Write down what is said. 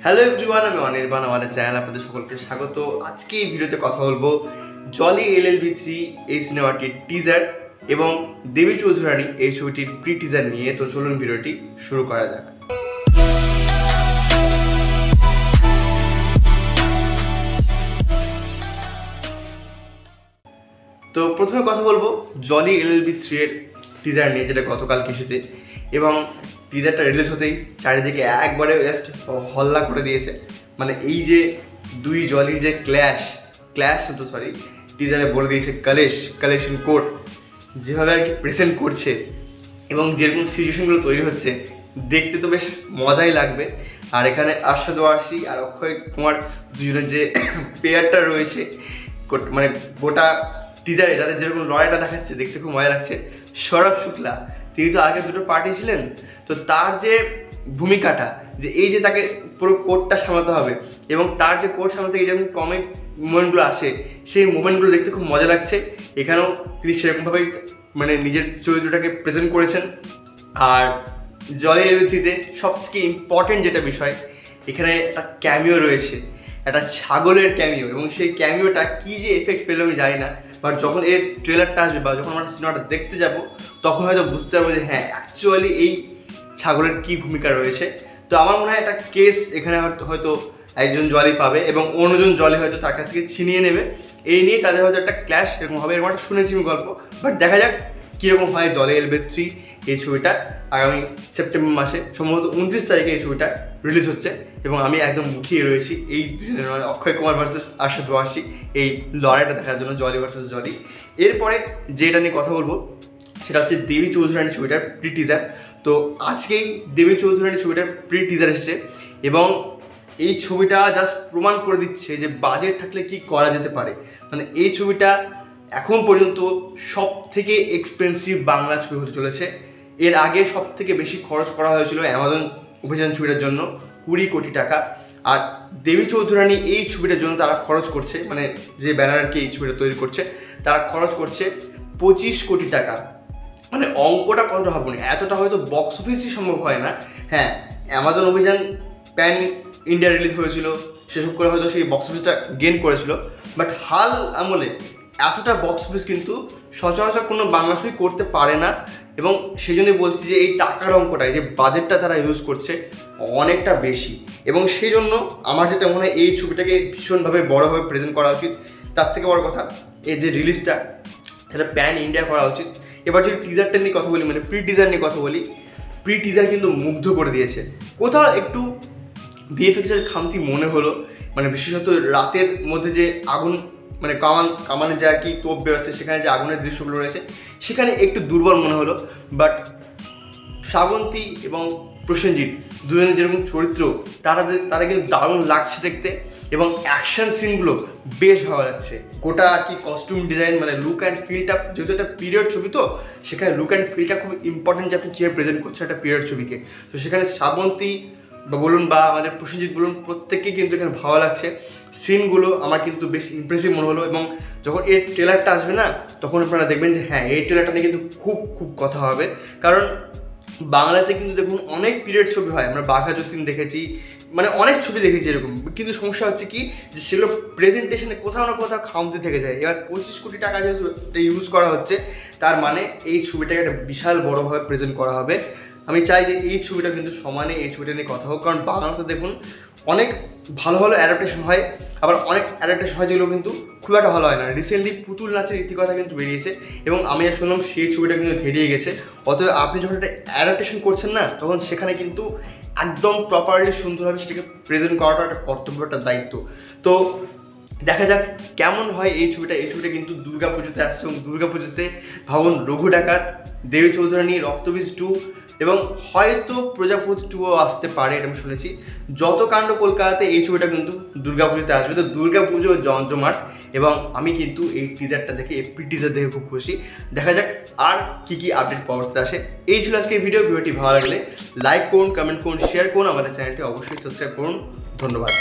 Hello everyone, আমি অনির্বাণ। আমাদের channel আপনাদের সকলকে স্বাগত। আজকে এই ভিডিওতে কথা বলবো জলি LLB3 এই সিনেমাটির টিজার এবং দেবী চৌধুরানী এই ছবিটির প্রি টিজার নিয়ে। তো চলুন ভিডিওটি শুরু করা যাক। তো প্রথমে কথা বলবো জলি LLB3 এর টিজার নিয়ে, যেটা গতকাল এসেছে এবং টিজারটা রিলিজ হতেই চারিদিকে একবারে জাস্ট হল্লা করে দিয়েছে। মানে এই যে দুই জলির যে ক্ল্যাশ হতো টিজারে বলে দিয়েছে কালেশ ইন কোর্ট, যেভাবে আর কি প্রেজেন্ট করছে এবং যেরকম সিচুয়েশনগুলো তৈরি হচ্ছে দেখতে তো বেশ মজাই লাগবে। আর এখানে আরশাদ ওয়ারসি আর অক্ষয় কুমার দুজনের যে পেয়ারটা রয়েছে, মানে গোটা টিজারে যাদের যেরকম লড়াইটা দেখাচ্ছে দেখতে খুব মজা লাগছে। সৌরভ শুক্লা, তিনি তো আগে দুটো পার্টি ছিলেন, তো তার যে ভূমিকাটা, যে এই যে তাকে পুরো কোর্টটা সামলাতে হবে এবং তার যে কোর্ট সামলাতে গিয়ে যেমন কমিক মুভমেন্টগুলো আসে, সেই মুভমেন্টগুলো দেখতে খুব মজা লাগছে। এখানেও তিনি সেরকমভাবেই মানে নিজের চরিত্রটাকে প্রেজেন্ট করেছেন। আর জলি LLB3-তে সবথেকে ইম্পর্টেন্ট যেটা বিষয়, এখানে একটা ক্যামিও রয়েছে, একটা ছাগলের ক্যামিও, এবং সেই ক্যামিওটা কী যে এফেক্ট পেলো আমি জানি না, বাট যখন এর ট্রেলারটা আসবে বা যখন আমরা সিনেমাটা দেখতে যাব তখন হয়তো বুঝতে পারবো যে হ্যাঁ অ্যাকচুয়ালি এই ছাগলের কী ভূমিকা রয়েছে। তো আমার মনে হয় একটা কেস এখানে হয়তো একজন জলি পাবে এবং অন্যজন জলি হয়তো তার কাছ থেকে ছিনিয়ে নেবে। এই নিয়ে তাদের হয়তো একটা ক্ল্যাশ এরকম হবে, এরকম একটা শুনেছি আমি গল্প। বাট দেখা যাক কীরকম হয় জলি LLB3 এই ছবিটা। আগামী সেপ্টেম্বর মাসে সম্ভবত 29 তারিখে এই ছবিটা রিলিজ হচ্ছে এবং আমি একদম মুখিয়ে রয়েছি এই দুজনের, মানে অক্ষয় কুমার ভার্সেস আরশাদ ওয়ারসি এই লড়াইটা দেখার জন্য, জলি ভার্সেস জলি। এরপরে যেটা নিয়ে কথা বলবো সেটা হচ্ছে দেবী চৌধুরানী ছবিটার প্রি টিজার। তো আজকেই দেবী চৌধুরানী ছবিটার প্রি টিজার এসেছে এবং এই ছবিটা জাস্ট প্রমাণ করে দিচ্ছে যে বাজেট থাকলে কি করা যেতে পারে। মানে এই ছবিটা এখন পর্যন্ত সব থেকে এক্সপেন্সিভ বাংলা ছবি হতে চলেছে। এর আগে সব থেকে বেশি খরচ করা হয়েছিল অ্যামাজন অভিযান ছবিটার জন্য 20 কোটি টাকা। আর দেবী চৌধুরানী এই ছবিটার জন্য তারা খরচ করছে, মানে যে ব্যানারকে এই ছবিটা তৈরি করছে তারা খরচ করছে 25 কোটি টাকা। মানে অঙ্কটা কতটা হবে না, এতটা হয়তো বক্স অফিসই সম্ভব হয় না। হ্যাঁ, অ্যামাজন অভিযান প্যান ইন্ডিয়া রিলিজ হয়েছিল, সেসব করে হয়তো সেই বক্স অফিসটা গেন করেছিল, বাট হাল আমলে এতটা বক্স অফিস কিন্তু সচরাচর কোনো বাংলা ছবি করতে পারে না। এবং সেই জন্যই বলছি যে এই টাকার অঙ্কটা, এই যে বাজেটটা তারা ইউজ করছে অনেকটা বেশি। এবং সেই জন্য আমার যেটা মনে হয় এই ছবিটাকে ভীষণভাবে বড়োভাবে প্রেজেন্ট করা উচিত। তার থেকে বড় কথা, এই যে রিলিজটা সেটা প্যান ইন্ডিয়া করা উচিত। এবার যদি টিজারটা নিয়ে কথা বলি, মানে প্রি টিজার নিয়ে কথা বলি, প্রি টিজার কিন্তু মুগ্ধ করে দিয়েছে। কোথাও একটু VFX-এর খামতি মনে হলো, মানে বিশেষত রাতের মধ্যে যে আগুন, মানে কামানে যে আর কি তোপ বেরোচ্ছে, সেখানে যে আগুনের দৃশ্যগুলো রয়েছে সেখানে একটু দুর্বল মনে হলো। বাট শ্রাবন্তী এবং প্রসেনজিৎ দুজনের যেরকম চরিত্র, তারা কিন্তু দারুণ লাগছে দেখতে এবং অ্যাকশন সিনগুলো বেশ ভালো লাগছে। গোটা আর কি কস্টিউম ডিজাইন, মানে লুক অ্যান্ড ফিলটা, যেহেতু একটা পিরিয়ড ছবি, তো সেখানে লুক অ্যান্ড ফিলটা খুব ইম্পর্টেন্ট যে আপনি কীভাবে প্রেজেন্ট করছেন একটা পিরিয়ড ছবিকে। তো সেখানে শ্রাবন্তী বলুন বা আমাদের প্রসেনজিৎ বলুন, প্রত্যেককেই কিন্তু এখানে ভালো লাগছে। সিনগুলো আমার কিন্তু বেশ ইমপ্রেসিভ মনে হলো। এবং যখন এর ট্রেলারটা আসবে না, তখন আপনারা দেখবেন যে হ্যাঁ এই ট্রেলারটা নিয়ে কিন্তু খুব খুব কথা হবে। কারণ বাংলাতে কিন্তু দেখুন অনেক পিরিয়ড ছবি হয়, আমরা বাঘা যতীন দেখেছি, মানে অনেক ছবি দেখেছি এরকম, কিন্তু সমস্যা হচ্ছে কি যে সেগুলো প্রেজেন্টেশনে কোথাও না কোথাও খামতি থেকে যায়। এবার 25 কোটি টাকা যেহেতু এটা ইউজ করা হচ্ছে, তার মানে এই ছবিটাকে একটা বিশাল বড়োভাবে প্রেজেন্ট করা হবে। আমি চাই যে এই ছবিটা কিন্তু সমানে এই ছবিটা নিয়ে কথা হোক, কারণ বাংলাতে দেখুন অনেক ভালো ভালো অ্যাডাপ্টেশন হয়, আবার অনেক অ্যাডাপ্টেশন হয় যেগুলো কিন্তু খুব একটা ভালো হয় না। রিসেন্টলি পুতুল নাচের ইতিকথা কিন্তু বেরিয়েছে এবং আমি শুনলাম সেই ছবিটা কিন্তু ধেরিয়ে গেছে। অতএব আপনি যখন একটা অ্যাডাপ্টেশন করছেন না, তখন সেখানে কিন্তু একদম প্রপারলি সুন্দরভাবে সেটাকে প্রেজেন্ট করাটা একটা কর্তব্য, একটা দায়িত্ব। তো দেখা যাক কেমন হয় এই ছবিটা। এই ছবিটা কিন্তু দুর্গা পুজোতে আসছে এবং দুর্গা পুজোতে ভাবুন রঘু ডাকাত, দেবী চৌধুরানী, রক্তবীজ 2 এবং হয়তো প্রজাপতি 2ও আসতে পারে, এটা আমি শুনেছি। যত কাণ্ড কলকাতাতে, এই ছবিটা কিন্তু দুর্গা পুজোতে আসবে। তো দুর্গা পুজো জমজমাট এবং আমি কিন্তু এই টিজারটা দেখে, এই প্রি টিজার দেখে খুব খুশি। দেখা যাক আর কি আপডেট পরবর্তীতে আসে। এই ছিল আজকে ভিডিওটি ভালো লাগলে লাইক করুন, কমেন্ট করুন, শেয়ার করুন, আমাদের চ্যানেলটি অবশ্যই সাবস্ক্রাইব করুন। ধন্যবাদ।